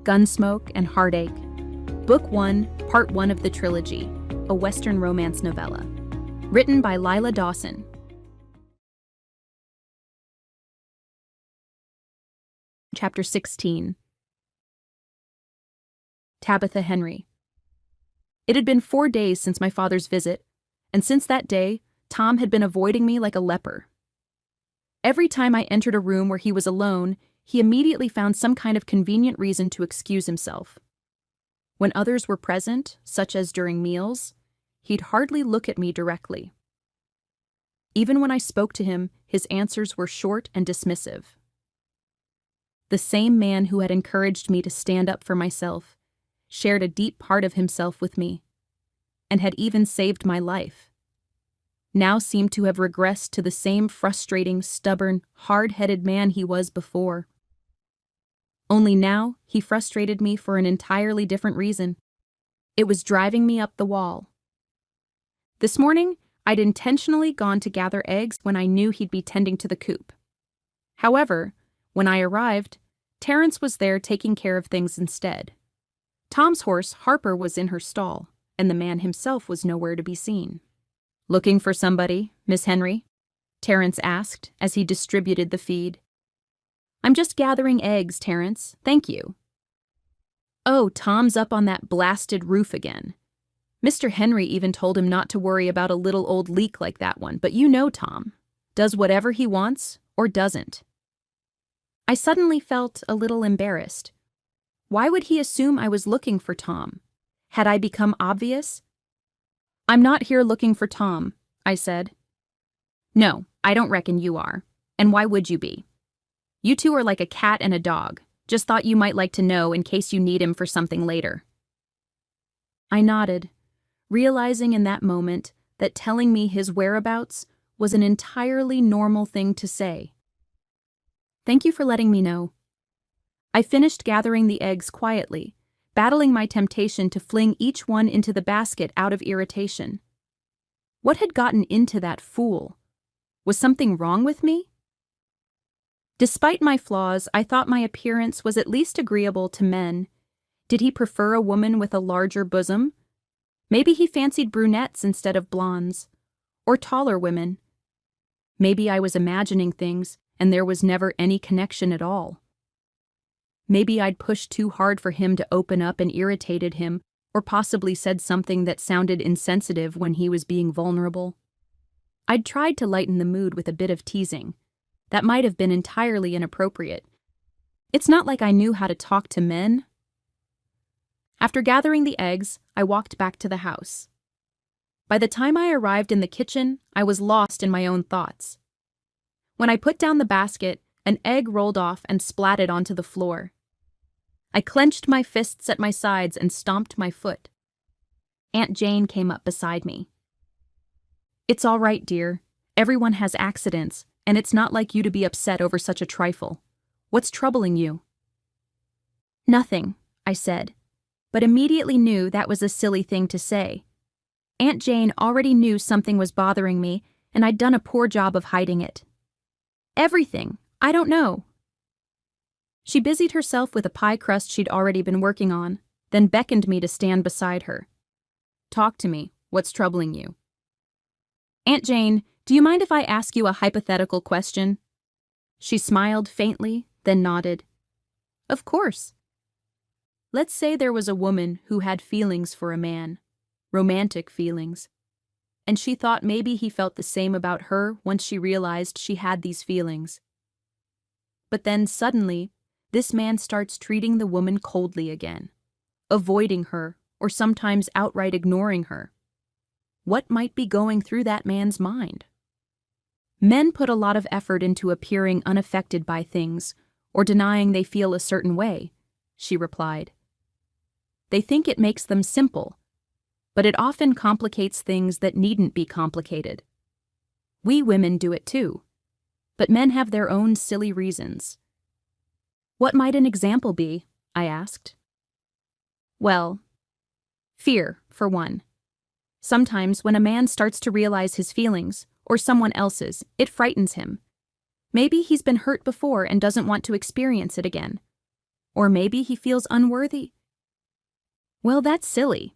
Gunsmoke and Heartache, Book 1, Part 1 of the trilogy, a Western romance novella. Written by Lila Dawson. Chapter 16. Tabitha Henry. It had been 4 days since my father's visit, and since that day, Tom had been avoiding me like a leper. Every time I entered a room where he was alone, he immediately found some kind of convenient reason to excuse himself. When others were present, such as during meals, he'd hardly look at me directly. Even when I spoke to him, his answers were short and dismissive. The same man who had encouraged me to stand up for myself shared a deep part of himself with me, and had even saved my life, now seemed to have regressed to the same frustrating, stubborn, hard-headed man he was before. Only now, he frustrated me for an entirely different reason. It was driving me up the wall. This morning, I'd intentionally gone to gather eggs when I knew he'd be tending to the coop. However, when I arrived, Terrence was there taking care of things instead. Tom's horse, Harper, was in her stall, and the man himself was nowhere to be seen. "Looking for somebody, Miss Henry?" Terrence asked as he distributed the feed. "I'm just gathering eggs, Terrence. Thank you." "Oh, Tom's up on that blasted roof again. Mr. Henry even told him not to worry about a little old leak like that one, but you know Tom. Does whatever he wants, or doesn't." I suddenly felt a little embarrassed. Why would he assume I was looking for Tom? Had I become obvious? "I'm not here looking for Tom," I said. "No, I don't reckon you are. And why would you be? You two are like a cat and a dog. Just thought you might like to know in case you need him for something later." I nodded, realizing in that moment that telling me his whereabouts was an entirely normal thing to say. "Thank you for letting me know." I finished gathering the eggs quietly, battling my temptation to fling each one into the basket out of irritation. What had gotten into that fool? Was something wrong with me? Despite my flaws, I thought my appearance was at least agreeable to men. Did he prefer a woman with a larger bosom? Maybe he fancied brunettes instead of blondes, or taller women. Maybe I was imagining things, and there was never any connection at all. Maybe I'd pushed too hard for him to open up and irritated him, or possibly said something that sounded insensitive when he was being vulnerable. I'd tried to lighten the mood with a bit of teasing. That might have been entirely inappropriate. It's not like I knew how to talk to men. After gathering the eggs, I walked back to the house. By the time I arrived in the kitchen, I was lost in my own thoughts. When I put down the basket, an egg rolled off and splatted onto the floor. I clenched my fists at my sides and stomped my foot. Aunt Jane came up beside me. "It's all right, dear. Everyone has accidents, and it's not like you to be upset over such a trifle. What's troubling you?" "Nothing," I said, but immediately knew that was a silly thing to say. Aunt Jane already knew something was bothering me, and I'd done a poor job of hiding it. "Everything. I don't know." She busied herself with a pie crust she'd already been working on, then beckoned me to stand beside her. "Talk to me. What's troubling you?" "Aunt Jane, do you mind if I ask you a hypothetical question?" She smiled faintly, then nodded. "Of course." Let's say there was a woman who had feelings for a man, romantic feelings, and she thought maybe he felt the same about her once she realized she had these feelings. But then suddenly, this man starts treating the woman coldly again, avoiding her, or sometimes outright ignoring her. What might be going through that man's mind? Men put a lot of effort into appearing unaffected by things, or denying they feel a certain way, she replied. They think it makes them simple, but it often complicates things that needn't be complicated. We women do it too, but men have their own silly reasons. "What might an example be?" I asked. "Well, fear, for one. Sometimes when a man starts to realize his feelings, or someone else's, it frightens him. Maybe he's been hurt before and doesn't want to experience it again. Or maybe he feels unworthy. Well, that's silly.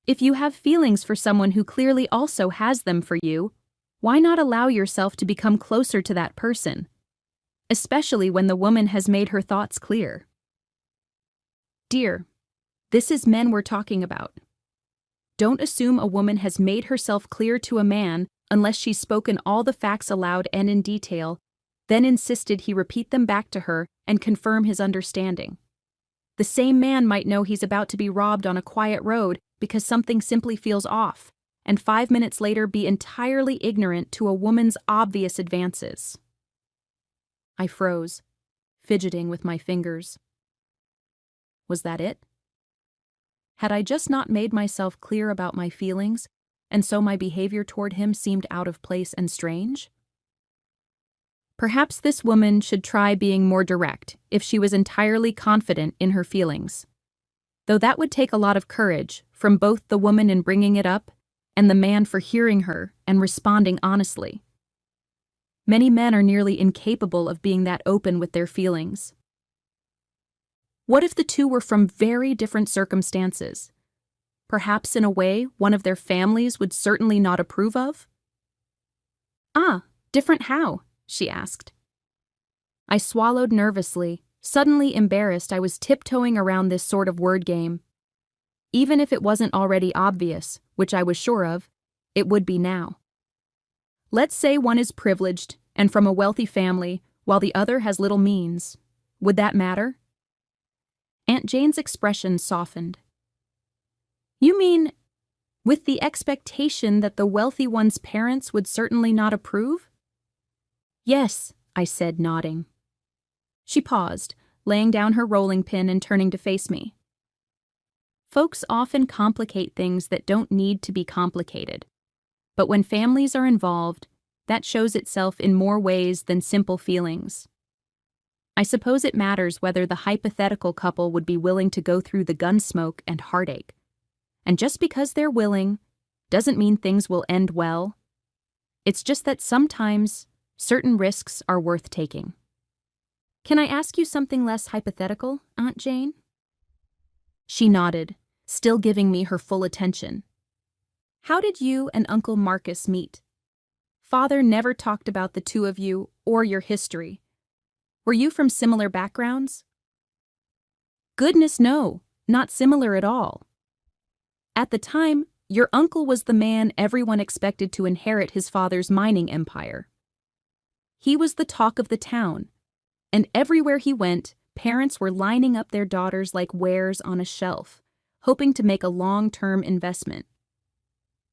If you have feelings for someone who clearly also has them for you, why not allow yourself to become closer to that person? Especially when the woman has made her thoughts clear. Dear, this is men we're talking about. Don't assume a woman has made herself clear to a man unless she's spoken all the facts aloud and in detail, then insisted he repeat them back to her and confirm his understanding. The same man might know he's about to be robbed on a quiet road because something simply feels off, and 5 minutes later be entirely ignorant to a woman's obvious advances. I froze, fidgeting with my fingers. Was that it? Had I just not made myself clear about my feelings, and so my behavior toward him seemed out of place and strange? Perhaps this woman should try being more direct if she was entirely confident in her feelings. Though that would take a lot of courage from both the woman in bringing it up and the man for hearing her and responding honestly. Many men are nearly incapable of being that open with their feelings. What if the two were from very different circumstances? Perhaps in a way one of their families would certainly not approve of? Ah, different how? She asked. I swallowed nervously, suddenly embarrassed I was tiptoeing around this sort of word game. Even if it wasn't already obvious, which I was sure of, it would be now. Let's say one is privileged and from a wealthy family, while the other has little means. Would that matter? Aunt Jane's expression softened. You mean, with the expectation that the wealthy one's parents would certainly not approve? Yes, I said, nodding. She paused, laying down her rolling pin and turning to face me. Folks often complicate things that don't need to be complicated. But when families are involved, that shows itself in more ways than simple feelings. I suppose it matters whether the hypothetical couple would be willing to go through the Gunsmoke and heartache. And just because they're willing doesn't mean things will end well. It's just that sometimes certain risks are worth taking. Can I ask you something less hypothetical, Aunt Jane? She nodded, still giving me her full attention. How did you and Uncle Marcus meet? Father never talked about the two of you or your history. Were you from similar backgrounds? Goodness, no, not similar at all. At the time, your uncle was the man everyone expected to inherit his father's mining empire. He was the talk of the town, and everywhere he went, parents were lining up their daughters like wares on a shelf, hoping to make a long-term investment.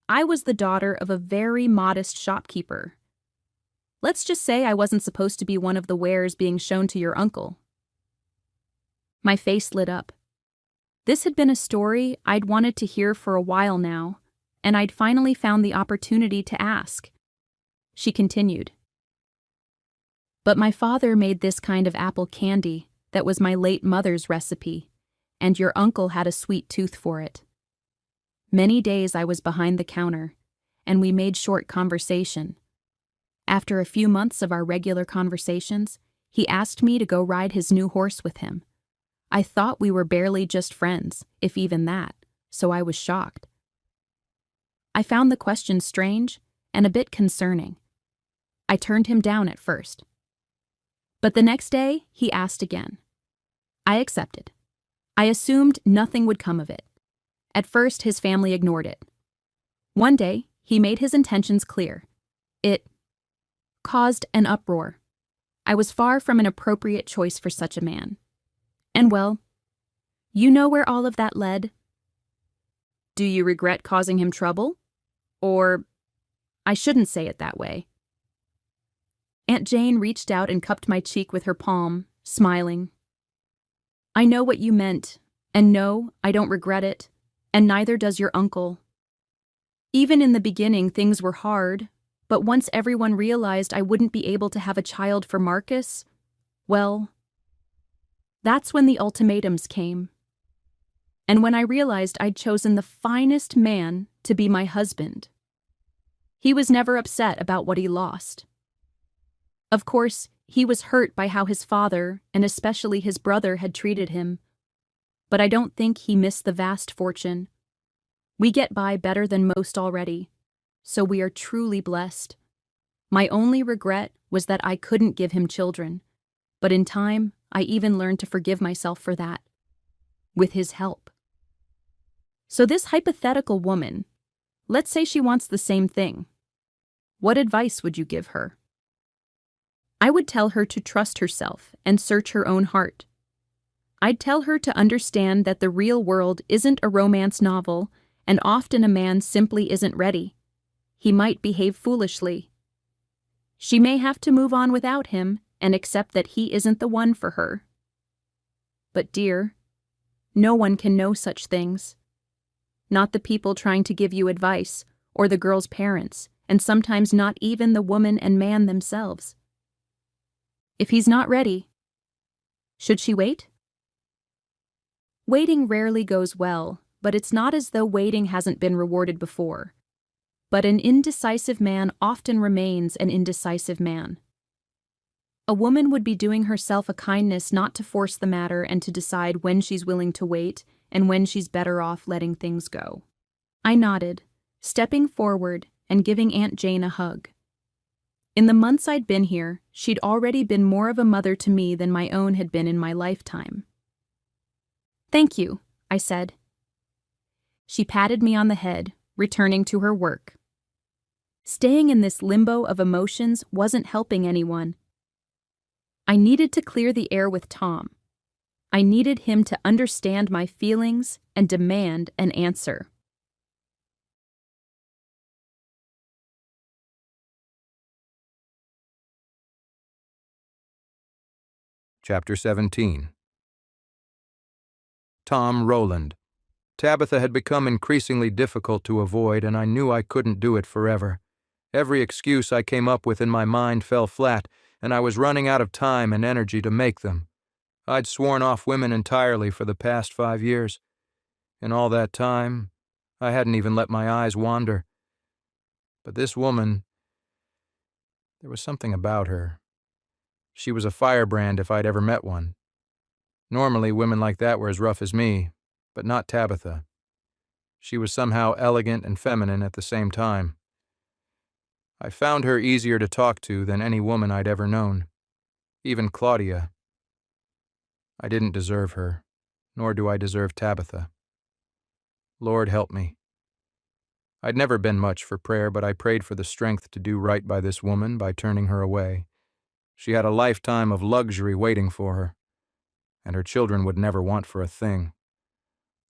I was the daughter of a very modest shopkeeper. Let's just say I wasn't supposed to be one of the wares being shown to your uncle. My face lit up. This had been a story I'd wanted to hear for a while now, and I'd finally found the opportunity to ask. She continued. But my father made this kind of apple candy that was my late mother's recipe, and your uncle had a sweet tooth for it. Many days I was behind the counter, and we made short conversation. After a few months of our regular conversations, he asked me to go ride his new horse with him. I thought we were barely just friends, if even that, so I was shocked. I found the question strange and a bit concerning. I turned him down at first. But the next day, he asked again. I accepted. I assumed nothing would come of it. At first, his family ignored it. One day, he made his intentions clear. It caused an uproar. I was far from an appropriate choice for such a man. And well, you know where all of that led. Do you regret causing him trouble? Or, I shouldn't say it that way. Aunt Jane reached out and cupped my cheek with her palm, smiling. I know what you meant, and no, I don't regret it, and neither does your uncle. Even in the beginning, things were hard, but once everyone realized I wouldn't be able to have a child for Marcus, well, that's when the ultimatums came. And when I realized I'd chosen the finest man to be my husband. He was never upset about what he lost. Of course, he was hurt by how his father, and especially his brother, had treated him. But I don't think he missed the vast fortune. We get by better than most already, so we are truly blessed. My only regret was that I couldn't give him children, but in time, I even learned to forgive myself for that. With his help. So this hypothetical woman, let's say she wants the same thing. What advice would you give her? I would tell her to trust herself and search her own heart. I'd tell her to understand that the real world isn't a romance novel, and often a man simply isn't ready. He might behave foolishly. She may have to move on without him and accept that he isn't the one for her. But dear, no one can know such things. Not the people trying to give you advice, or the girl's parents, and sometimes not even the woman and man themselves. If he's not ready, should she wait? Waiting rarely goes well, but it's not as though waiting hasn't been rewarded before. But an indecisive man often remains an indecisive man. A woman would be doing herself a kindness not to force the matter and to decide when she's willing to wait and when she's better off letting things go. I nodded, stepping forward and giving Aunt Jane a hug. In the months I'd been here, she'd already been more of a mother to me than my own had been in my lifetime. "Thank you," I said. She patted me on the head, returning to her work. Staying in this limbo of emotions wasn't helping anyone. I needed to clear the air with Tom. I needed him to understand my feelings and demand an answer. Chapter 17. Tom Rowland. Tabitha had become increasingly difficult to avoid, and I knew I couldn't do it forever. Every excuse I came up with in my mind fell flat, and I was running out of time and energy to make them. I'd sworn off women entirely for the past 5 years. In all that time, I hadn't even let my eyes wander. But this woman, there was something about her. She was a firebrand if I'd ever met one. Normally, women like that were as rough as me, but not Tabitha. She was somehow elegant and feminine at the same time. I found her easier to talk to than any woman I'd ever known. Even Claudia. I didn't deserve her, nor do I deserve Tabitha. Lord help me. I'd never been much for prayer, but I prayed for the strength to do right by this woman by turning her away. She had a lifetime of luxury waiting for her, and her children would never want for a thing.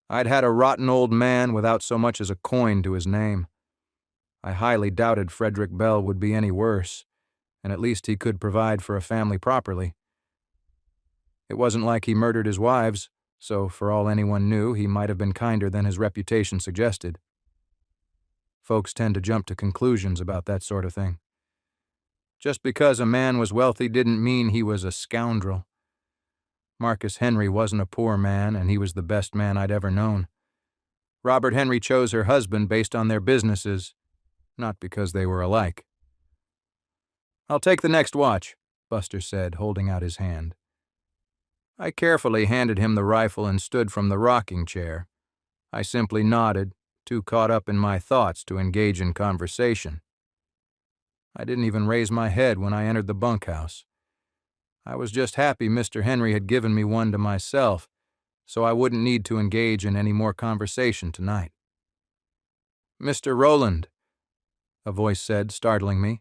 I'd had a rotten old man without so much as a coin to his name. I highly doubted Frederick Bell would be any worse, and at least he could provide for a family properly. It wasn't like he murdered his wives, so for all anyone knew, he might have been kinder than his reputation suggested. Folks tend to jump to conclusions about that sort of thing. Just because a man was wealthy didn't mean he was a scoundrel. Marcus Henry wasn't a poor man, and he was the best man I'd ever known. Robert Henry chose her husband based on their businesses, not because they were alike. "I'll take the next watch," Buster said, holding out his hand. I carefully handed him the rifle and stood from the rocking chair. I simply nodded, too caught up in my thoughts to engage in conversation. I didn't even raise my head when I entered the bunkhouse. I was just happy Mr. Henry had given me one to myself, so I wouldn't need to engage in any more conversation tonight. "Mr. Rowland," a voice said, startling me.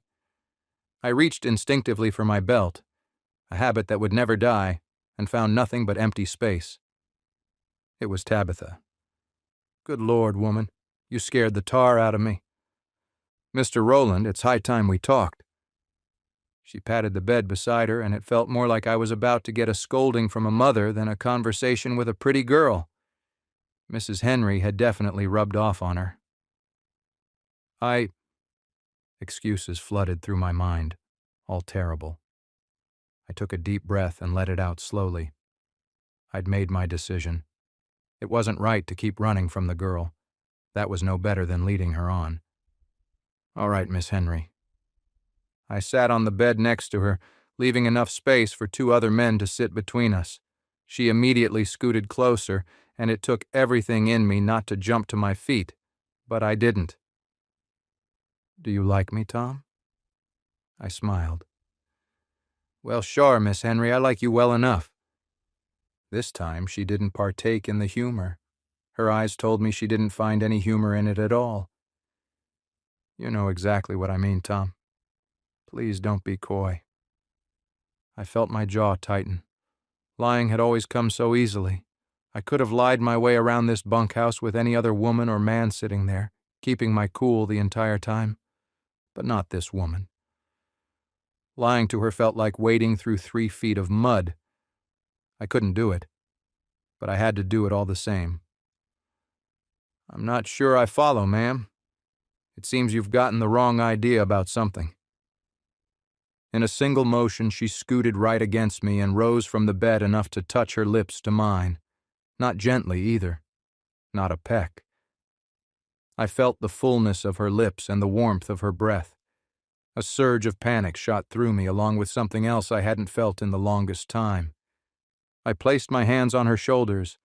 I reached instinctively for my belt, a habit that would never die, and found nothing but empty space. It was Tabitha. "Good Lord, woman, you scared the tar out of me." "Mr. Rowland, it's high time we talked." She patted the bed beside her, and it felt more like I was about to get a scolding from a mother than a conversation with a pretty girl. Mrs. Henry had definitely rubbed off on her. Excuses flooded through my mind, all terrible. I took a deep breath and let it out slowly. I'd made my decision. It wasn't right to keep running from the girl. That was no better than leading her on. "All right, Miss Henry." I sat on the bed next to her, leaving enough space for 2 other men to sit between us. She immediately scooted closer, and it took everything in me not to jump to my feet, but I didn't. "Do you like me, Tom?" I smiled. "Well, sure, Miss Henry, I like you well enough." This time she didn't partake in the humor. Her eyes told me she didn't find any humor in it at all. "You know exactly what I mean, Tom. Please don't be coy." I felt my jaw tighten. Lying had always come so easily. I could have lied my way around this bunkhouse with any other woman or man sitting there, keeping my cool the entire time. But not this woman. Lying to her felt like wading through 3 feet of mud. I couldn't do it, but I had to do it all the same. "I'm not sure I follow, ma'am. It seems you've gotten the wrong idea about something." In a single motion, she scooted right against me and rose from the bed enough to touch her lips to mine. Not gently, either. Not a peck. I felt the fullness of her lips and the warmth of her breath. A surge of panic shot through me along with something else I hadn't felt in the longest time. I placed my hands on her shoulders,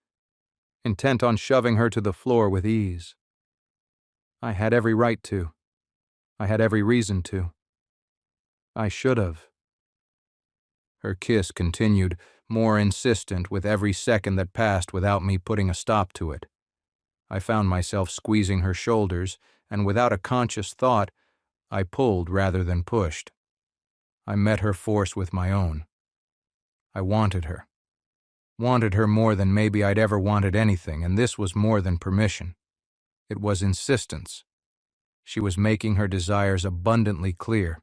intent on shoving her to the floor with ease. I had every right to. I had every reason to. I should have. Her kiss continued, more insistent with every second that passed without me putting a stop to it. I found myself squeezing her shoulders, and without a conscious thought, I pulled rather than pushed. I met her force with my own. I wanted her. Wanted her more than maybe I'd ever wanted anything, and this was more than permission. It was insistence. She was making her desires abundantly clear.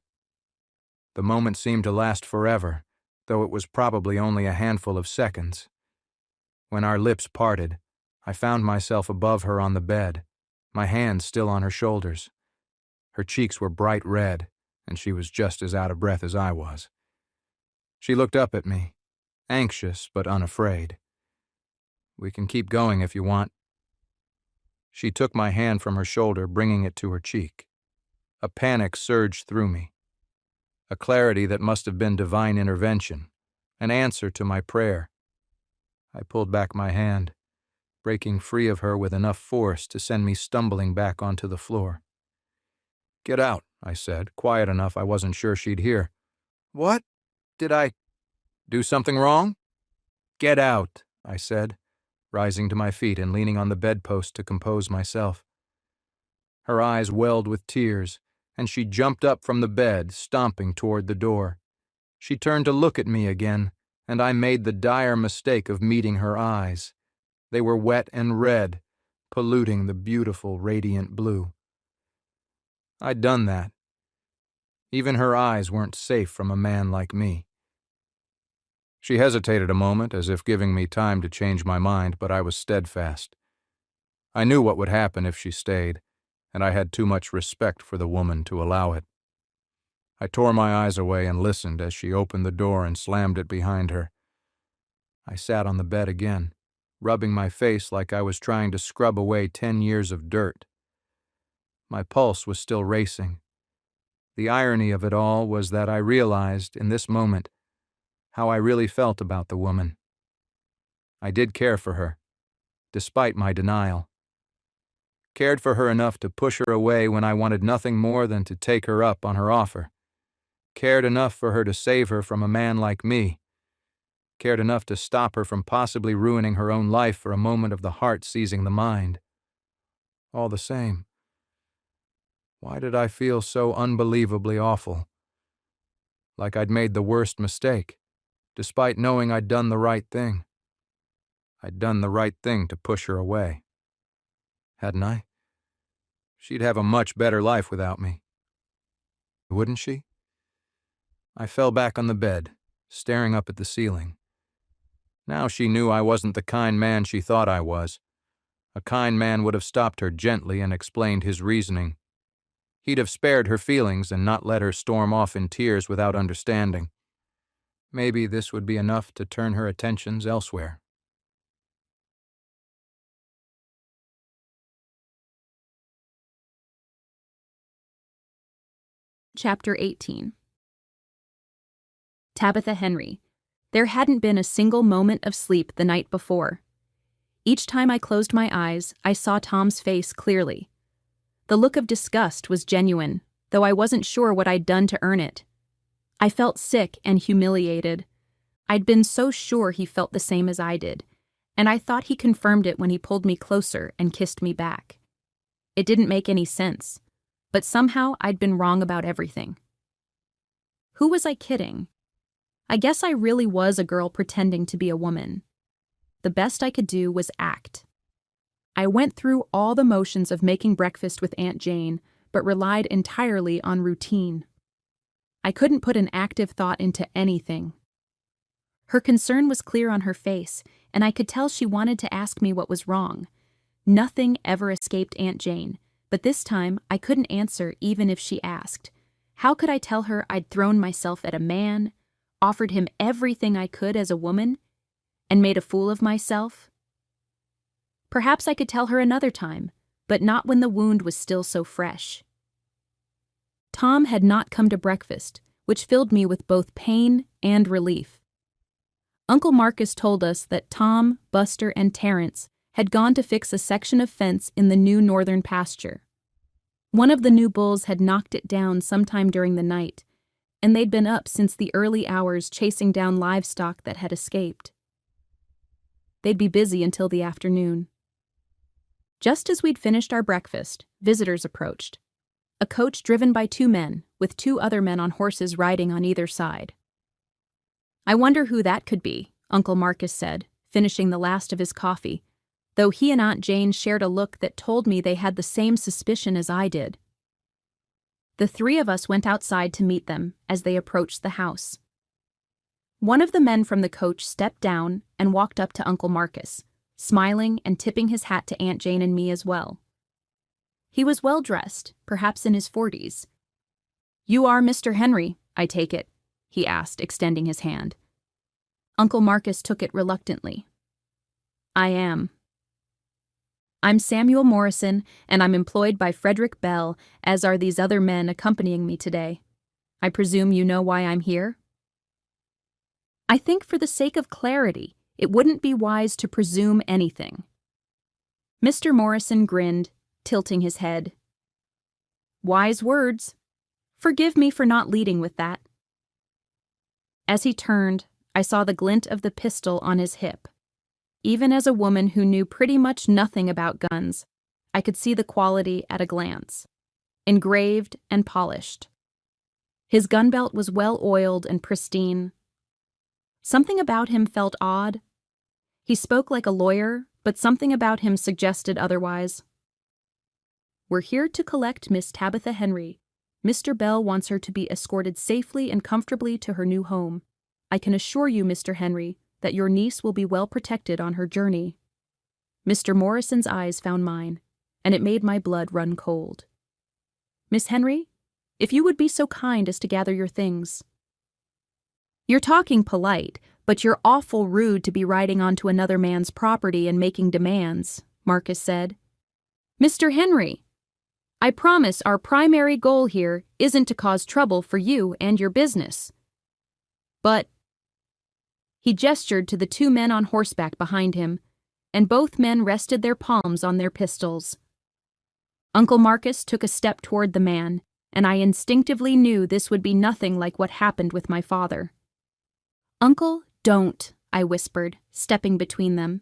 The moment seemed to last forever, though it was probably only a handful of seconds. When our lips parted, I found myself above her on the bed, my hands still on her shoulders. Her cheeks were bright red, and she was just as out of breath as I was. She looked up at me, anxious but unafraid. "We can keep going if you want." She took my hand from her shoulder, bringing it to her cheek. A panic surged through me. A clarity that must have been divine intervention, an answer to my prayer. I pulled back my hand, breaking free of her with enough force to send me stumbling back onto the floor. "Get out," I said, quiet enough I wasn't sure she'd hear. "What? Did I do something wrong?" "Get out," I said, rising to my feet and leaning on the bedpost to compose myself. Her eyes welled with tears, and she jumped up from the bed, stomping toward the door. She turned to look at me again, and I made the dire mistake of meeting her eyes. They were wet and red, polluting the beautiful, radiant blue. I'd done that. Even her eyes weren't safe from a man like me. She hesitated a moment, as if giving me time to change my mind, but I was steadfast. I knew what would happen if she stayed, and I had too much respect for the woman to allow it. I tore my eyes away and listened as she opened the door and slammed it behind her. I sat on the bed again, rubbing my face like I was trying to scrub away 10 years of dirt. My pulse was still racing. The irony of it all was that I realized, in this moment, how I really felt about the woman. I did care for her, despite my denial. Cared for her enough to push her away when I wanted nothing more than to take her up on her offer. Cared enough for her to save her from a man like me. Cared enough to stop her from possibly ruining her own life for a moment of the heart seizing the mind. All the same, why did I feel so unbelievably awful? Like I'd made the worst mistake, despite knowing I'd done the right thing. I'd done the right thing to push her away. Hadn't I? She'd have a much better life without me. Wouldn't she? I fell back on the bed, staring up at the ceiling. Now she knew I wasn't the kind man she thought I was. A kind man would have stopped her gently and explained his reasoning. He'd have spared her feelings and not let her storm off in tears without understanding. Maybe this would be enough to turn her attentions elsewhere. Chapter 18. Tabitha Henry. There hadn't been a single moment of sleep the night before. Each time I closed my eyes, I saw Tom's face clearly. The look of disgust was genuine, though I wasn't sure what I'd done to earn it. I felt sick and humiliated. I'd been so sure he felt the same as I did, and I thought he confirmed it when he pulled me closer and kissed me back. It didn't make any sense, but somehow I'd been wrong about everything. Who was I kidding? I guess I really was a girl pretending to be a woman. The best I could do was act. I went through all the motions of making breakfast with Aunt Jane, but relied entirely on routine. I couldn't put an active thought into anything. Her concern was clear on her face, and I could tell she wanted to ask me what was wrong. Nothing ever escaped Aunt Jane, but this time I couldn't answer even if she asked. How could I tell her I'd thrown myself at a man, offered him everything I could as a woman, and made a fool of myself? Perhaps I could tell her another time, but not when the wound was still so fresh. Tom had not come to breakfast, which filled me with both pain and relief. Uncle Marcus told us that Tom, Buster, and Terrence had gone to fix a section of fence in the new northern pasture. One of the new bulls had knocked it down sometime during the night, and they'd been up since the early hours chasing down livestock that had escaped. They'd be busy until the afternoon. Just as we'd finished our breakfast, visitors approached. A coach driven by 2 men, with 2 other men on horses riding on either side. "I wonder who that could be," Uncle Marcus said, finishing the last of his coffee, though he and Aunt Jane shared a look that told me they had the same suspicion as I did. The 3 of us went outside to meet them as they approached the house. One of the men from the coach stepped down and walked up to Uncle Marcus, smiling and tipping his hat to Aunt Jane and me as well. He was well-dressed, perhaps in his 40s. "You are Mr. Henry, I take it?" he asked, extending his hand. Uncle Marcus took it reluctantly. "I am. I'm Samuel Morrison, and I'm employed by Frederick Bell, as are these other men accompanying me today. I presume you know why I'm here?" I think for the sake of clarity, it wouldn't be wise to presume anything. Mr. Morrison grinned, tilting his head. "Wise words. Forgive me for not leading with that." As he turned, I saw the glint of the pistol on his hip. Even as a woman who knew pretty much nothing about guns, I could see the quality at a glance. Engraved and polished. His gun belt was well oiled and pristine. Something about him felt odd. He spoke like a lawyer, but something about him suggested otherwise. "We're here to collect Miss Tabitha Henry. Mr. Bell wants her to be escorted safely and comfortably to her new home. I can assure you, Mr. Henry, that your niece will be well protected on her journey." Mr. Morrison's eyes found mine, and it made my blood run cold. "Miss Henry, if you would be so kind as to gather your things." "You're talking polite, but you're awful rude to be riding onto another man's property and making demands," Marcus said. "Mr. Henry, I promise our primary goal here isn't to cause trouble for you and your business. But—" He gestured to the 2 men on horseback behind him, and both men rested their palms on their pistols. Uncle Marcus took a step toward the man, and I instinctively knew this would be nothing like what happened with my father. "Uncle, don't," I whispered, stepping between them.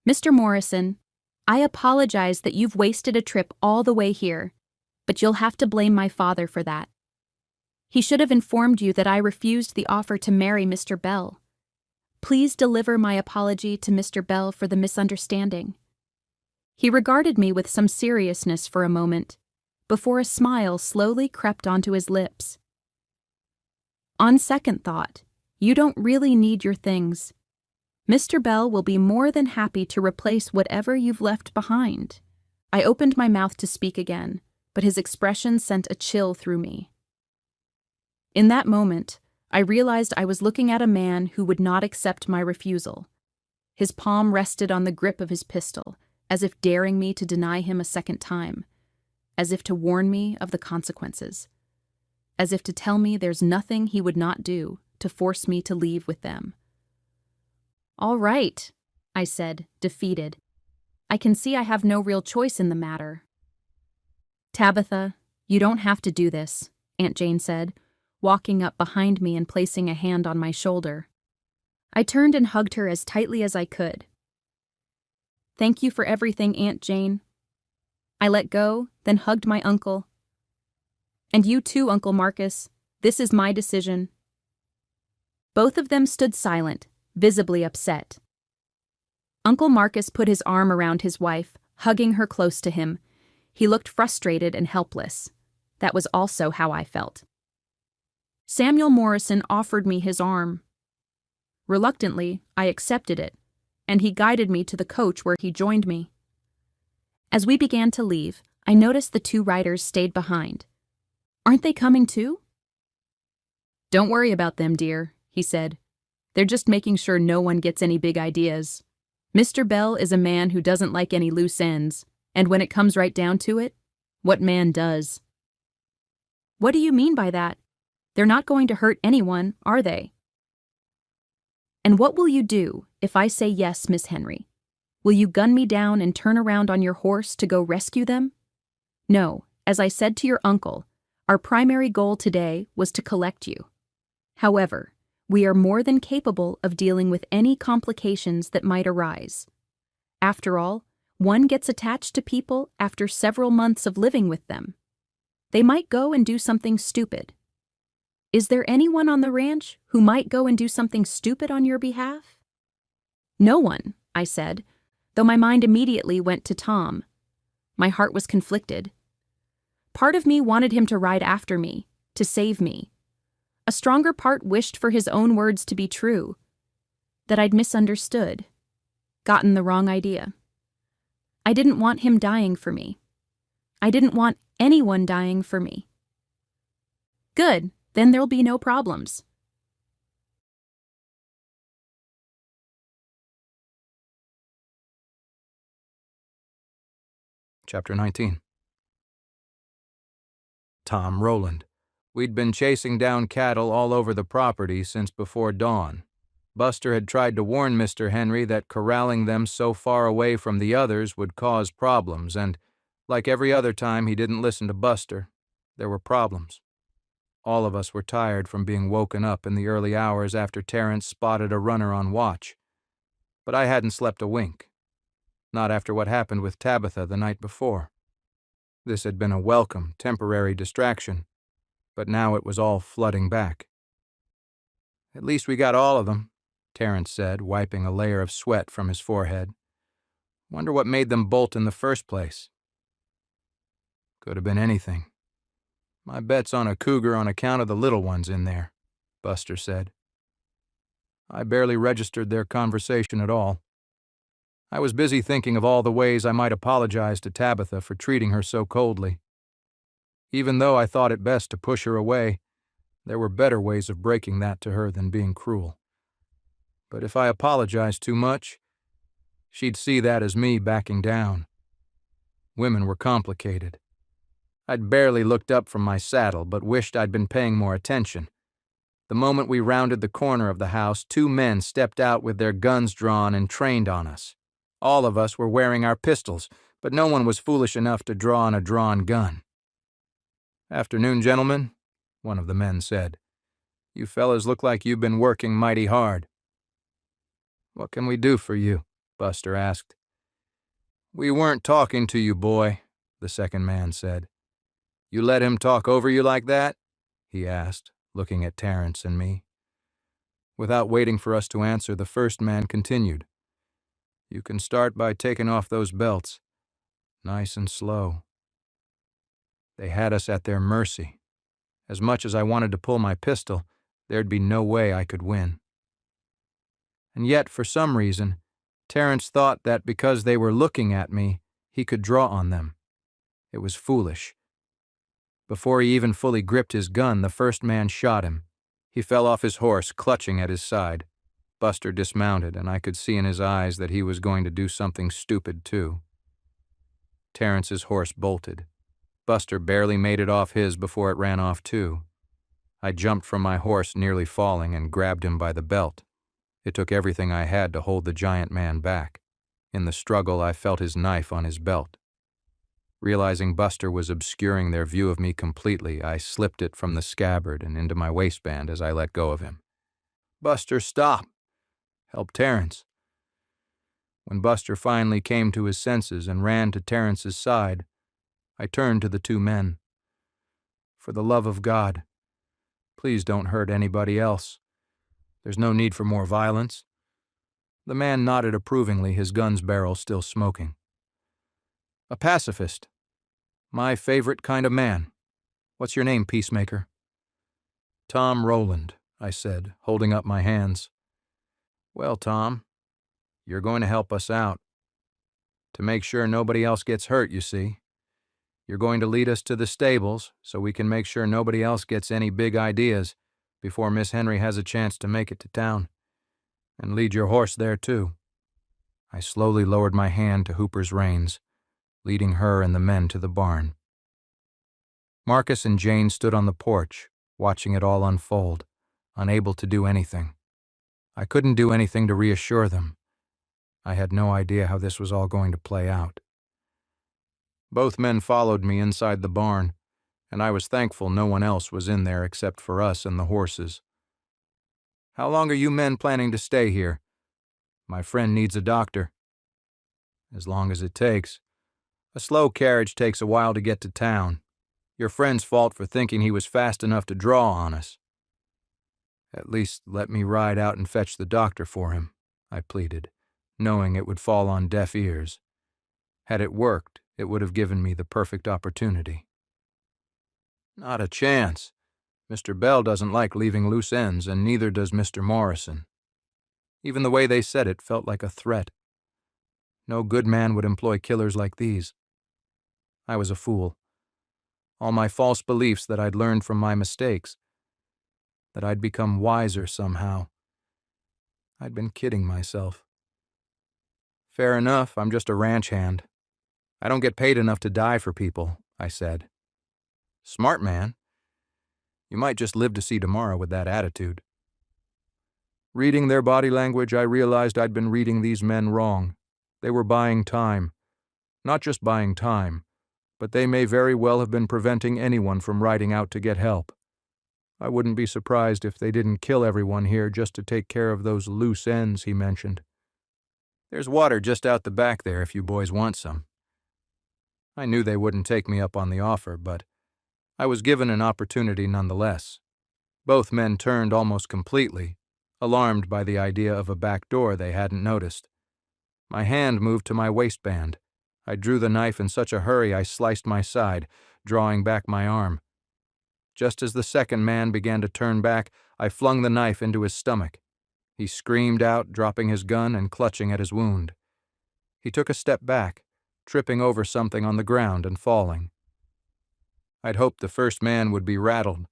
"Mr. Morrison, I apologize that you've wasted a trip all the way here, but you'll have to blame my father for that. He should have informed you that I refused the offer to marry Mr. Bell. Please deliver my apology to Mr. Bell for the misunderstanding." He regarded me with some seriousness for a moment, before a smile slowly crept onto his lips. "On second thought, you don't really need your things. Mr. Bell will be more than happy to replace whatever you've left behind." I opened my mouth to speak again, but his expression sent a chill through me. In that moment, I realized I was looking at a man who would not accept my refusal. His palm rested on the grip of his pistol, as if daring me to deny him a second time, as if to warn me of the consequences, as if to tell me there's nothing he would not do to force me to leave with them. "All right," I said, defeated. "I can see I have no real choice in the matter." "Tabitha, you don't have to do this," Aunt Jane said, walking up behind me and placing a hand on my shoulder. I turned and hugged her as tightly as I could. "Thank you for everything, Aunt Jane." I let go, then hugged my uncle. "And you too, Uncle Marcus. This is my decision." Both of them stood silent, visibly upset. Uncle Marcus put his arm around his wife, hugging her close to him. He looked frustrated and helpless. That was also how I felt. Samuel Morrison offered me his arm. Reluctantly, I accepted it, and he guided me to the coach where he joined me. As we began to leave, I noticed the two riders stayed behind. "Aren't they coming too?" "Don't worry about them, dear," he said. "They're just making sure no one gets any big ideas. Mr. Bell is a man who doesn't like any loose ends, and when it comes right down to it, what man does?" "What do you mean by that? They're not going to hurt anyone, are they?" "And what will you do if I say yes, Miss Henry? Will you gun me down and turn around on your horse to go rescue them?" "No, as I said to your uncle, our primary goal today was to collect you. However, we are more than capable of dealing with any complications that might arise. After all, one gets attached to people after several months of living with them. They might go and do something stupid. Is there anyone on the ranch who might go and do something stupid on your behalf?" "No one," I said, though my mind immediately went to Tom. My heart was conflicted. Part of me wanted him to ride after me, to save me. A stronger part wished for his own words to be true, that I'd misunderstood, gotten the wrong idea. I didn't want him dying for me. I didn't want anyone dying for me. Good, then there'll be no problems. Chapter 19. Tom Rowland. We'd been chasing down cattle all over the property since before dawn. Buster had tried to warn Mr. Henry that corralling them so far away from the others would cause problems, and, like every other time he didn't listen to Buster, there were problems. All of us were tired from being woken up in the early hours after Terrence spotted a runner on watch. But I hadn't slept a wink. Not after what happened with Tabitha the night before. This had been a welcome, temporary distraction, but now it was all flooding back. "At least we got all of them," Terrence said, wiping a layer of sweat from his forehead. "Wonder what made them bolt in the first place." "Could have been anything. My bet's on a cougar on account of the little ones in there," Buster said. I barely registered their conversation at all. I was busy thinking of all the ways I might apologize to Tabitha for treating her so coldly. Even though I thought it best to push her away, there were better ways of breaking that to her than being cruel. But if I apologized too much, she'd see that as me backing down. Women were complicated. I'd barely looked up from my saddle, but wished I'd been paying more attention. The moment we rounded the corner of the house, two men stepped out with their guns drawn and trained on us. All of us were wearing our pistols, but no one was foolish enough to draw on a drawn gun. "Afternoon, gentlemen," one of the men said. "You fellas look like you've been working mighty hard." "What can we do for you?" Buster asked. "We weren't talking to you, boy," the second man said. "You let him talk over you like that?" he asked, looking at Terrence and me. Without waiting for us to answer, the first man continued. "You can start by taking off those belts. Nice and slow." They had us at their mercy. As much as I wanted to pull my pistol, there'd be no way I could win. And yet, for some reason, Terrence thought that because they were looking at me, he could draw on them. It was foolish. Before he even fully gripped his gun, the first man shot him. He fell off his horse, clutching at his side. Buster dismounted, and I could see in his eyes that he was going to do something stupid, too. Terrence's horse bolted. Buster barely made it off his before it ran off, too. I jumped from my horse, nearly falling, and grabbed him by the belt. It took everything I had to hold the giant man back. In the struggle, I felt his knife on his belt. Realizing Buster was obscuring their view of me completely, I slipped it from the scabbard and into my waistband as I let go of him. "Buster, stop! Help Terrence." When Buster finally came to his senses and ran to Terrence's side, I turned to the two men. "For the love of God, please don't hurt anybody else. There's no need for more violence." The man nodded approvingly, his gun's barrel still smoking. "A pacifist. My favorite kind of man. What's your name, peacemaker?" "Tom Rowland," I said, holding up my hands. "Well, Tom, you're going to help us out. To make sure nobody else gets hurt, you see. You're going to lead us to the stables so we can make sure nobody else gets any big ideas before Miss Henry has a chance to make it to town. And lead your horse there, too." I slowly lowered my hand to Hooper's reins, leading her and the men to the barn. Marcus and Jane stood on the porch, watching it all unfold, unable to do anything. I couldn't do anything to reassure them. I had no idea how this was all going to play out. Both men followed me inside the barn, and I was thankful no one else was in there except for us and the horses. "How long are you men planning to stay here? My friend needs a doctor." "As long as it takes. A slow carriage takes a while to get to town. Your friend's fault for thinking he was fast enough to draw on us." "At least let me ride out and fetch the doctor for him," I pleaded, knowing it would fall on deaf ears. Had it worked, it would have given me the perfect opportunity. "Not a chance. Mr. Bell doesn't like leaving loose ends, and neither does Mr. Morrison." Even the way they said it felt like a threat. No good man would employ killers like these. I was a fool. All my false beliefs that I'd learned from my mistakes, that I'd become wiser somehow. I'd been kidding myself. "Fair enough, I'm just a ranch hand. I don't get paid enough to die for people," I said. "Smart man. You might just live to see tomorrow with that attitude." Reading their body language, I realized I'd been reading these men wrong. They were buying time. Not just buying time, but they may very well have been preventing anyone from riding out to get help. I wouldn't be surprised if they didn't kill everyone here just to take care of those loose ends he mentioned. "There's water just out the back there if you boys want some." I knew they wouldn't take me up on the offer, but I was given an opportunity nonetheless. Both men turned almost completely, alarmed by the idea of a back door they hadn't noticed. My hand moved to my waistband. I drew the knife in such a hurry I sliced my side, drawing back my arm. Just as the second man began to turn back, I flung the knife into his stomach. He screamed out, dropping his gun and clutching at his wound. He took a step back, tripping over something on the ground and falling. I'd hoped the first man would be rattled.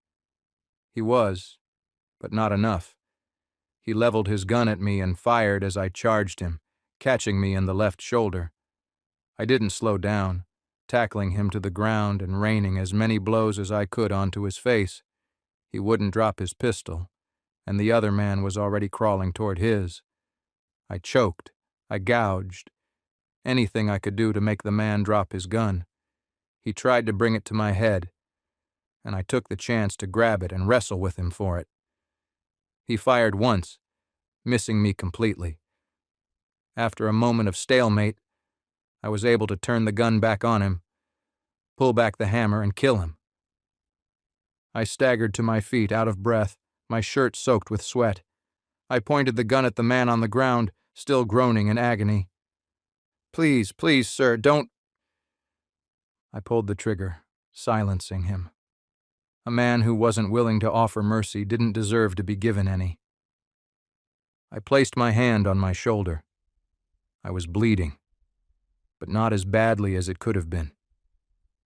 He was, but not enough. He leveled his gun at me and fired as I charged him, catching me in the left shoulder. I didn't slow down, tackling him to the ground and raining as many blows as I could onto his face. He wouldn't drop his pistol, and the other man was already crawling toward his. I choked, I gouged, anything I could do to make the man drop his gun. He tried to bring it to my head, and I took the chance to grab it and wrestle with him for it. He fired once, missing me completely. After a moment of stalemate, I was able to turn the gun back on him, pull back the hammer, and kill him. I staggered to my feet, out of breath, my shirt soaked with sweat. I pointed the gun at the man on the ground, still groaning in agony. "Please, please, sir, don't—" I pulled the trigger, silencing him. A man who wasn't willing to offer mercy didn't deserve to be given any. I placed my hand on my shoulder. I was bleeding, but not as badly as it could have been.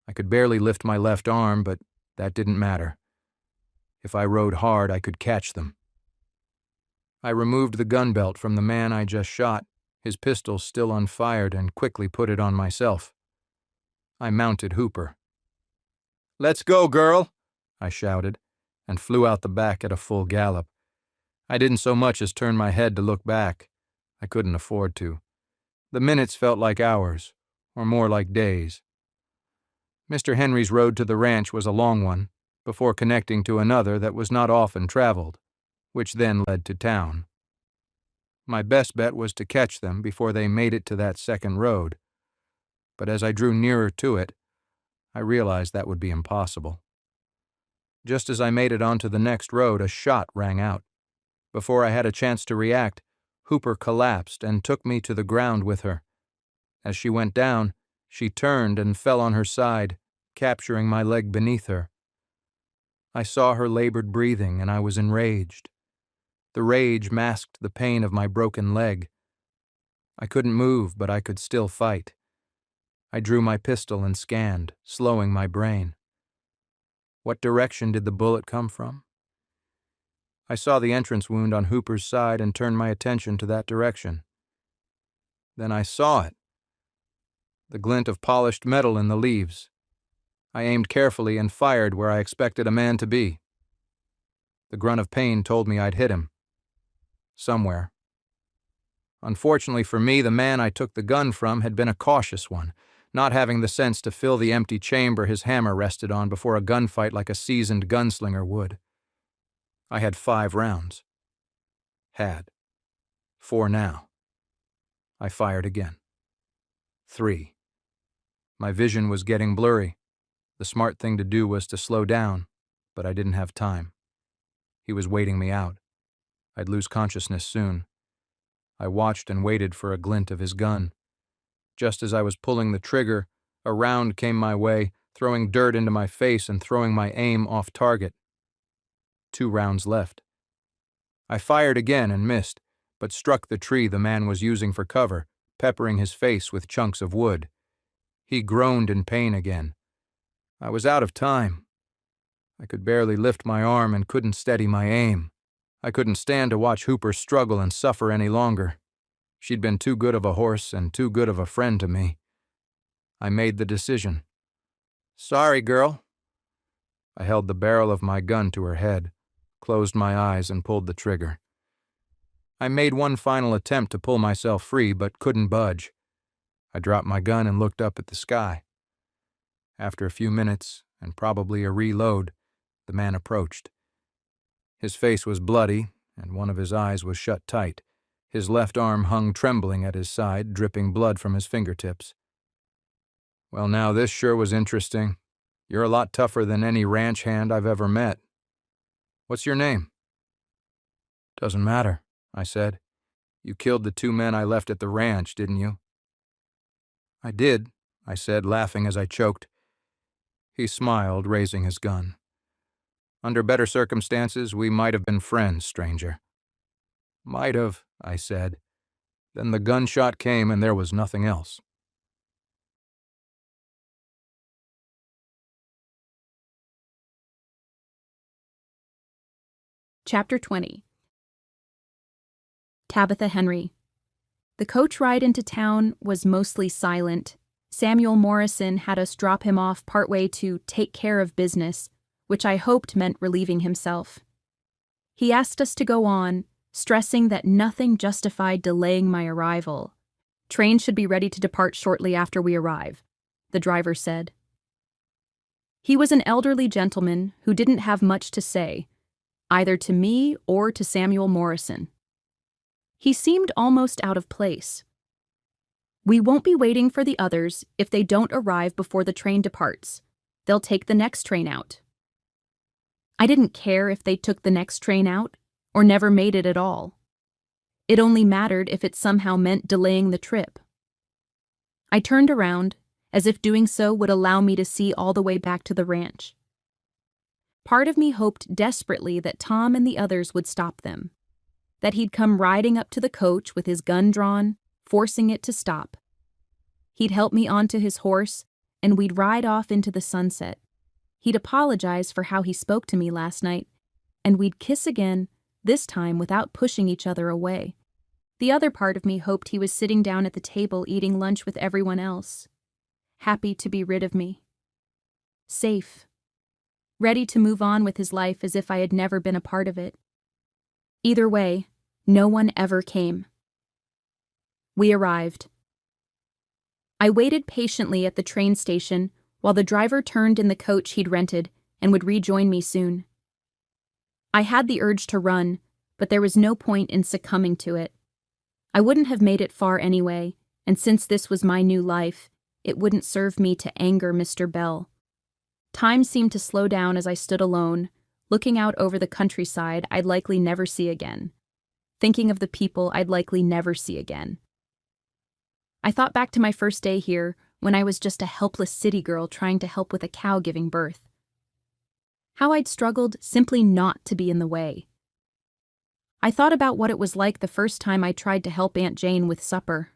I could barely lift my left arm, but that didn't matter. If I rode hard, I could catch them. I removed the gun belt from the man I just shot, his pistol still unfired, and quickly put it on myself. I mounted Hooper. "Let's go, girl," I shouted, and flew out the back at a full gallop. I didn't so much as turn my head to look back. I couldn't afford to. The minutes felt like hours, or more like days. Mr. Henry's road to the ranch was a long one, before connecting to another that was not often traveled, which then led to town. My best bet was to catch them before they made it to that second road, but as I drew nearer to it, I realized that would be impossible. Just as I made it onto the next road, a shot rang out. Before I had a chance to react, Hooper collapsed and took me to the ground with her. As she went down, she turned and fell on her side, capturing my leg beneath her. I saw her labored breathing, and I was enraged. The rage masked the pain of my broken leg. I couldn't move, but I could still fight. I drew my pistol and scanned, slowing my brain. What direction did the bullet come from? I saw the entrance wound on Hooper's side and turned my attention to that direction. Then I saw it. The glint of polished metal in the leaves. I aimed carefully and fired where I expected a man to be. The grunt of pain told me I'd hit him. Somewhere. Unfortunately for me, the man I took the gun from had been a cautious one, not having the sense to fill the empty chamber his hammer rested on before a gunfight like a seasoned gunslinger would. I had 5 rounds. Had. 4 now. I fired again. 3. My vision was getting blurry. The smart thing to do was to slow down, but I didn't have time. He was waiting me out. I'd lose consciousness soon. I watched and waited for a glint of his gun. Just as I was pulling the trigger, a round came my way, throwing dirt into my face and throwing my aim off target. 2 rounds left. I fired again and missed, but struck the tree the man was using for cover, peppering his face with chunks of wood. He groaned in pain again. I was out of time. I could barely lift my arm and couldn't steady my aim. I couldn't stand to watch Hooper struggle and suffer any longer. She'd been too good of a horse and too good of a friend to me. I made the decision. "Sorry, girl." I held the barrel of my gun to her head, closed my eyes, and pulled the trigger. I made one final attempt to pull myself free, but couldn't budge. I dropped my gun and looked up at the sky. After a few minutes, and probably a reload, the man approached. His face was bloody, and one of his eyes was shut tight. His left arm hung trembling at his side, dripping blood from his fingertips. "Well, now this sure was interesting. You're a lot tougher than any ranch hand I've ever met. What's your name?" "Doesn't matter," I said. "You killed the 2 men I left at the ranch, didn't you?" "I did," I said, laughing as I choked. He smiled, raising his gun. "Under better circumstances, we might have been friends, stranger." "Might have," I said. Then the gunshot came and there was nothing else. Chapter 20. Tabitha Henry. The coach ride into town was mostly silent. Samuel Morrison had us drop him off partway to take care of business, which I hoped meant relieving himself. He asked us to go on, stressing that nothing justified delaying my arrival. "Train should be ready to depart shortly after we arrive," the driver said. He was an elderly gentleman who didn't have much to say, either to me or to Samuel Morrison. He seemed almost out of place. "We won't be waiting for the others if they don't arrive before the train departs. They'll take the next train out." I didn't care if they took the next train out or never made it at all. It only mattered if it somehow meant delaying the trip. I turned around, as if doing so would allow me to see all the way back to the ranch. Part of me hoped desperately that Tom and the others would stop them, that he'd come riding up to the coach with his gun drawn, forcing it to stop. He'd help me onto his horse, and we'd ride off into the sunset. He'd apologize for how he spoke to me last night, and we'd kiss again, this time without pushing each other away. The other part of me hoped he was sitting down at the table eating lunch with everyone else, happy to be rid of me. Safe. ready to move on with his life as if I had never been a part of it. Either way, no one ever came. We arrived. I waited patiently at the train station while the driver turned in the coach he'd rented and would rejoin me soon. I had the urge to run, but there was no point in succumbing to it. I wouldn't have made it far anyway, and since this was my new life, it wouldn't serve me to anger Mr. Bell. Time seemed to slow down as I stood alone, looking out over the countryside I'd likely never see again, thinking of the people I'd likely never see again. I thought back to my first day here when I was just a helpless city girl trying to help with a cow giving birth. How I'd struggled simply not to be in the way. I thought about what it was like the first time I tried to help Aunt Jane with supper.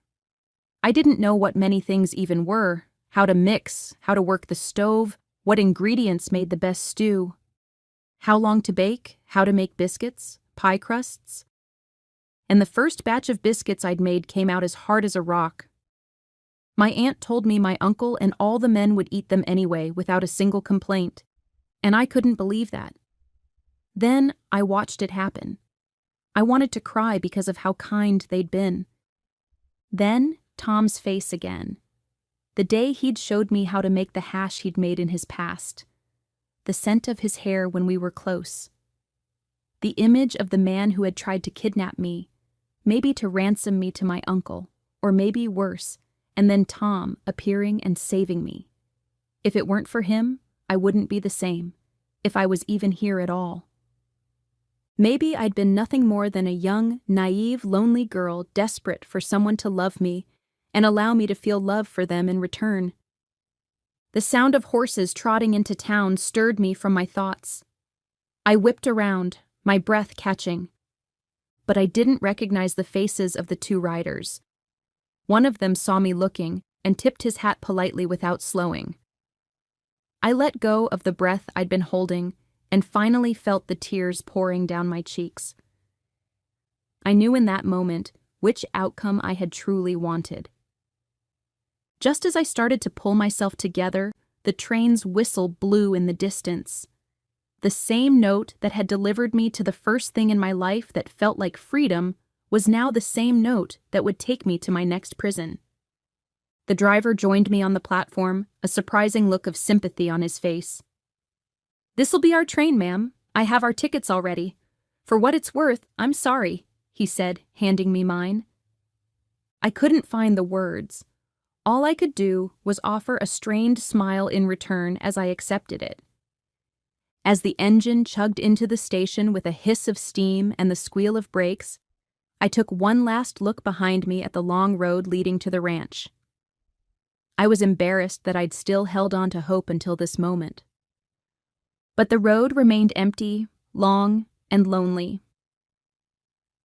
I didn't know what many things even were, how to mix, how to work the stove, what ingredients made the best stew, how long to bake, how to make biscuits, pie crusts. And the first batch of biscuits I'd made came out as hard as a rock. My aunt told me my uncle and all the men would eat them anyway without a single complaint, and I couldn't believe that. Then I watched it happen. I wanted to cry because of how kind they'd been. Then Tom's face again. The day he'd showed me how to make the hash he'd made in his past. The scent of his hair when we were close. The image of the man who had tried to kidnap me, maybe to ransom me to my uncle, or maybe worse, and then Tom appearing and saving me. If it weren't for him, I wouldn't be the same, if I was even here at all. Maybe I'd been nothing more than a young, naive, lonely girl desperate for someone to love me and allow me to feel love for them in return. The sound of horses trotting into town stirred me from my thoughts. I whipped around, my breath catching. But I didn't recognize the faces of the two riders. One of them saw me looking and tipped his hat politely without slowing. I let go of the breath I'd been holding and finally felt the tears pouring down my cheeks. I knew in that moment which outcome I had truly wanted. Just as I started to pull myself together, the train's whistle blew in the distance. The same note that had delivered me to the first thing in my life that felt like freedom was now the same note that would take me to my next prison. The driver joined me on the platform, a surprising look of sympathy on his face. "This'll be our train, ma'am. I have our tickets already. For what it's worth, I'm sorry," he said, handing me mine. I couldn't find the words. All I could do was offer a strained smile in return as I accepted it. As the engine chugged into the station with a hiss of steam and the squeal of brakes, I took one last look behind me at the long road leading to the ranch. I was embarrassed that I'd still held on to hope until this moment. But the road remained empty, long, and lonely.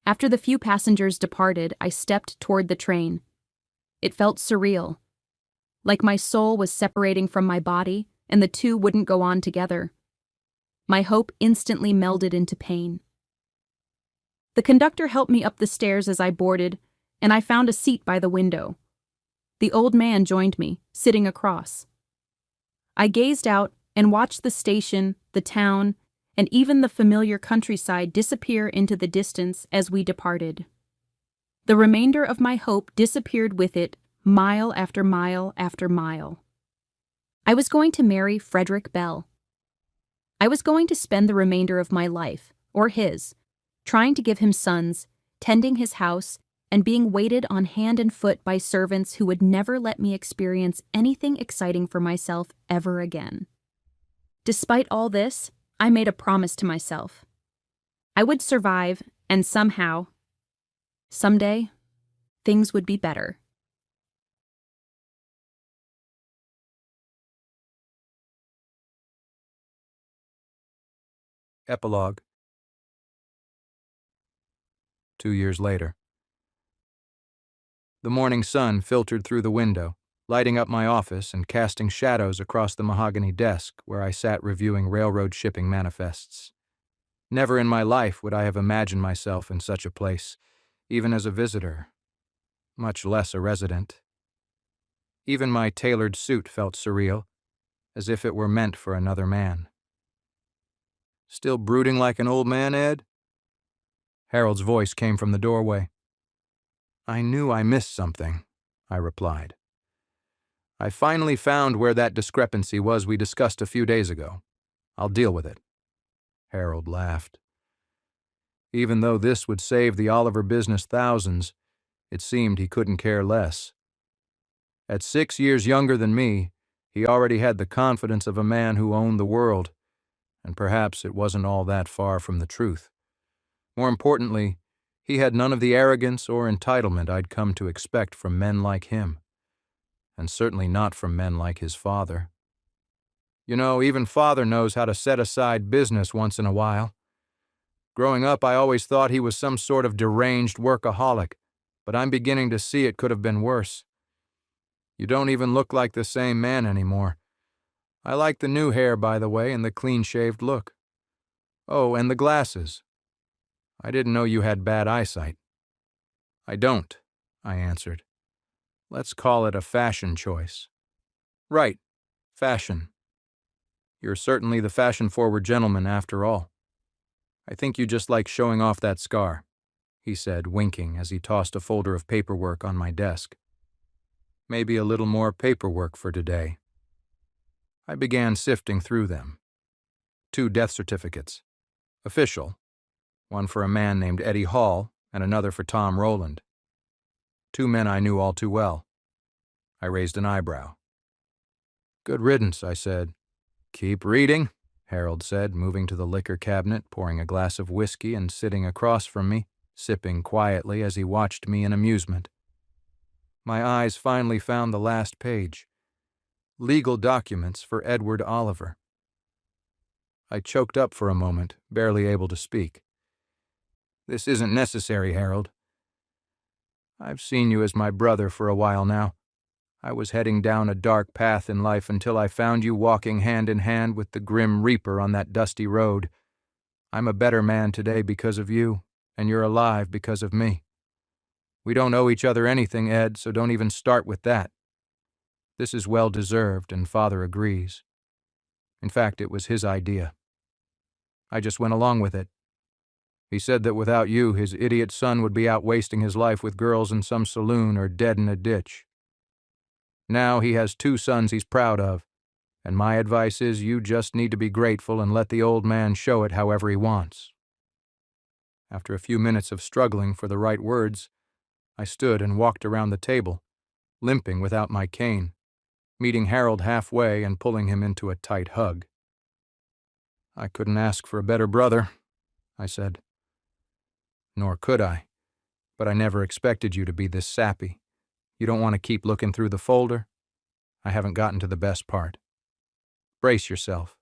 After the few passengers departed, I stepped toward the train. It felt surreal, like my soul was separating from my body and the two wouldn't go on together. My hope instantly melded into pain. The conductor helped me up the stairs as I boarded, and I found a seat by the window. The old man joined me, sitting across. I gazed out and watched the station, the town, and even the familiar countryside disappear into the distance as we departed. The remainder of my hope disappeared with it, mile after mile after mile. I was going to marry Frederick Bell. I was going to spend the remainder of my life, or his, trying to give him sons, tending his house, and being waited on hand and foot by servants who would never let me experience anything exciting for myself ever again. Despite all this, I made a promise to myself. I would survive, and somehow, someday, things would be better. Epilogue. 2 years later. The morning sun filtered through the window, lighting up my office and casting shadows across the mahogany desk where I sat reviewing railroad shipping manifests. Never in my life would I have imagined myself in such a place, even as a visitor, much less a resident. Even my tailored suit felt surreal, as if it were meant for another man. Still brooding like an old man, Ed?" Harold's voice came from the doorway. "I knew I missed something," I replied. "I finally found where that discrepancy was we discussed a few days ago. I'll deal with it." Harold laughed. Even though this would save the Oliver business thousands, it seemed he couldn't care less. At 6 years younger than me, he already had the confidence of a man who owned the world, and perhaps it wasn't all that far from the truth. More importantly, he had none of the arrogance or entitlement I'd come to expect from men like him, and certainly not from men like his father. You know, even father knows how to set aside business once in a while. Growing up, I always thought he was some sort of deranged workaholic, but I'm beginning to see it could have been worse. You don't even look like the same man anymore. I like the new hair, by the way, and the clean-shaved look. Oh, and the glasses. I didn't know you had bad eyesight." "I don't," I answered. "Let's call it a fashion choice." "Right, fashion. You're certainly the fashion-forward gentleman after all. I think you just like showing off that scar," he said, winking as he tossed a folder of paperwork on my desk. Maybe a little more paperwork for today. I began sifting through them. 2 death certificates. Official. One for a man named Eddie Hall and another for Tom Rowland. 2 men I knew all too well. I raised an eyebrow. "Good riddance," I said. "Keep reading," Harold said, moving to the liquor cabinet, pouring a glass of whiskey and sitting across from me, sipping quietly as he watched me in amusement. My eyes finally found the last page. Legal documents for Edward Oliver. I choked up for a moment, barely able to speak. "This isn't necessary, Harold. I've seen you as my brother for a while now. I was heading down a dark path in life until I found you walking hand in hand with the Grim Reaper on that dusty road. I'm a better man today because of you, and you're alive because of me. We don't owe each other anything, Ed, so don't even start with that. This is well-deserved, and Father agrees. In fact, it was his idea. I just went along with it. He said that without you, his idiot son would be out wasting his life with girls in some saloon or dead in a ditch. Now he has 2 sons he's proud of, and my advice is you just need to be grateful and let the old man show it however he wants." After a few minutes of struggling for the right words, I stood and walked around the table, limping without my cane, meeting Harold halfway and pulling him into a tight hug. "I couldn't ask for a better brother," I said. "Nor could I, but I never expected you to be this sappy. You don't want to keep looking through the folder? I haven't gotten to the best part. Brace yourself.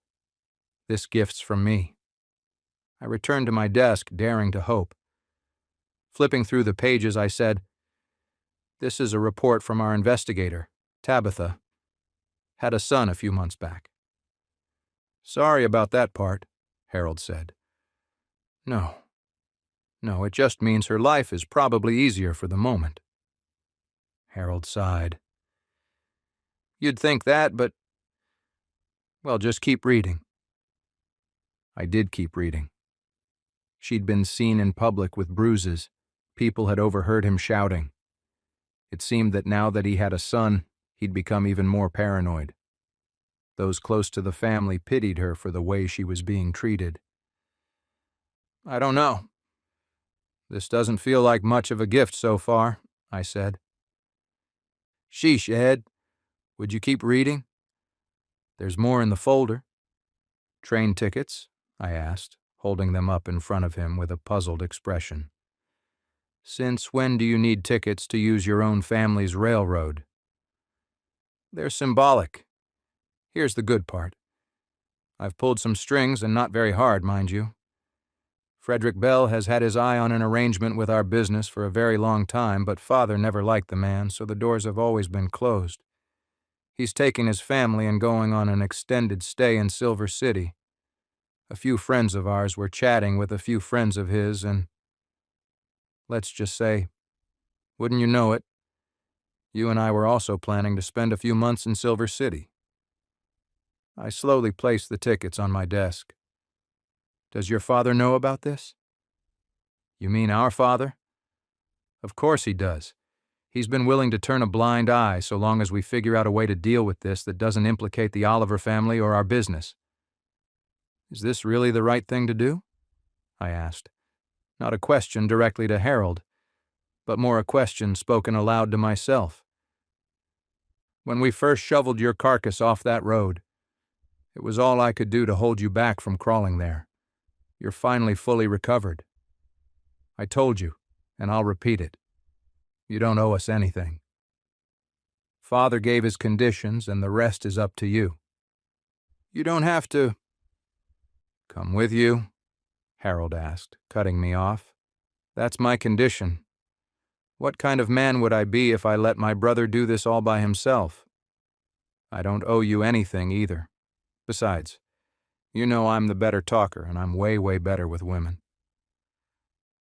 This gift's from me." I returned to my desk, daring to hope. Flipping through the pages, I said, "This is a report from our investigator, Tabitha. Had a son a few months back." "Sorry about that part," Harold said. No, it just means her life is probably easier for the moment." Harold sighed. "You'd think that, but... well, just keep reading." I did keep reading. She'd been seen in public with bruises. People had overheard him shouting. It seemed that now that he had a son, he'd become even more paranoid. Those close to the family pitied her for the way she was being treated. "I don't know. This doesn't feel like much of a gift so far," I said. "Sheesh, Ed. Would you keep reading? There's more in the folder." "Train tickets?" I asked, holding them up in front of him with a puzzled expression. "Since when do you need tickets to use your own family's railroad?" "They're symbolic. Here's the good part. I've pulled some strings, and not very hard, mind you. Frederick Bell has had his eye on an arrangement with our business for a very long time, but Father never liked the man, so the doors have always been closed. He's taking his family and going on an extended stay in Silver City. A few friends of ours were chatting with a few friends of his, and let's just say, wouldn't you know it, you and I were also planning to spend a few months in Silver City." I slowly placed the tickets on my desk. Does your father know about this? You mean our father? Of course he does. He's been willing to turn a blind eye so long as we figure out a way to deal with this that doesn't implicate the Oliver family or our business. Is this really the right thing to do? I asked. Not a question directly to Harold, but more a question spoken aloud to myself. When we first shoveled your carcass off that road, it was all I could do to hold you back from crawling there. You're finally fully recovered. I told you, and I'll repeat it. You don't owe us anything. Father gave his conditions, and the rest is up to you. You don't have to. Come with you? Harold asked, cutting me off. That's my condition. What kind of man would I be if I let my brother do this all by himself? I don't owe you anything either. Besides, you know I'm the better talker, and I'm way, way better with women.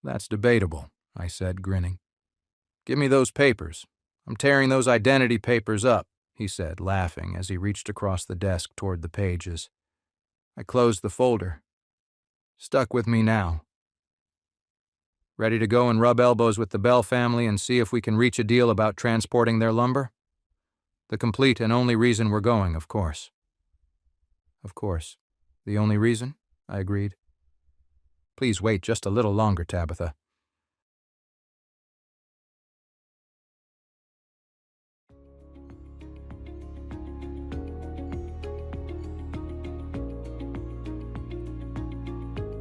That's debatable, I said, grinning. Give me those papers. I'm tearing those identity papers up, he said, laughing as he reached across the desk toward the pages. I closed the folder. Stuck with me now. Ready to go and rub elbows with the Bell family and see if we can reach a deal about transporting their lumber? The complete and only reason we're going, of course. Of course. The only reason? I agreed. Please wait just a little longer, Tabitha.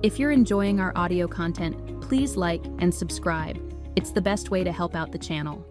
If you're enjoying our audio content, please like and subscribe. It's the best way to help out the channel.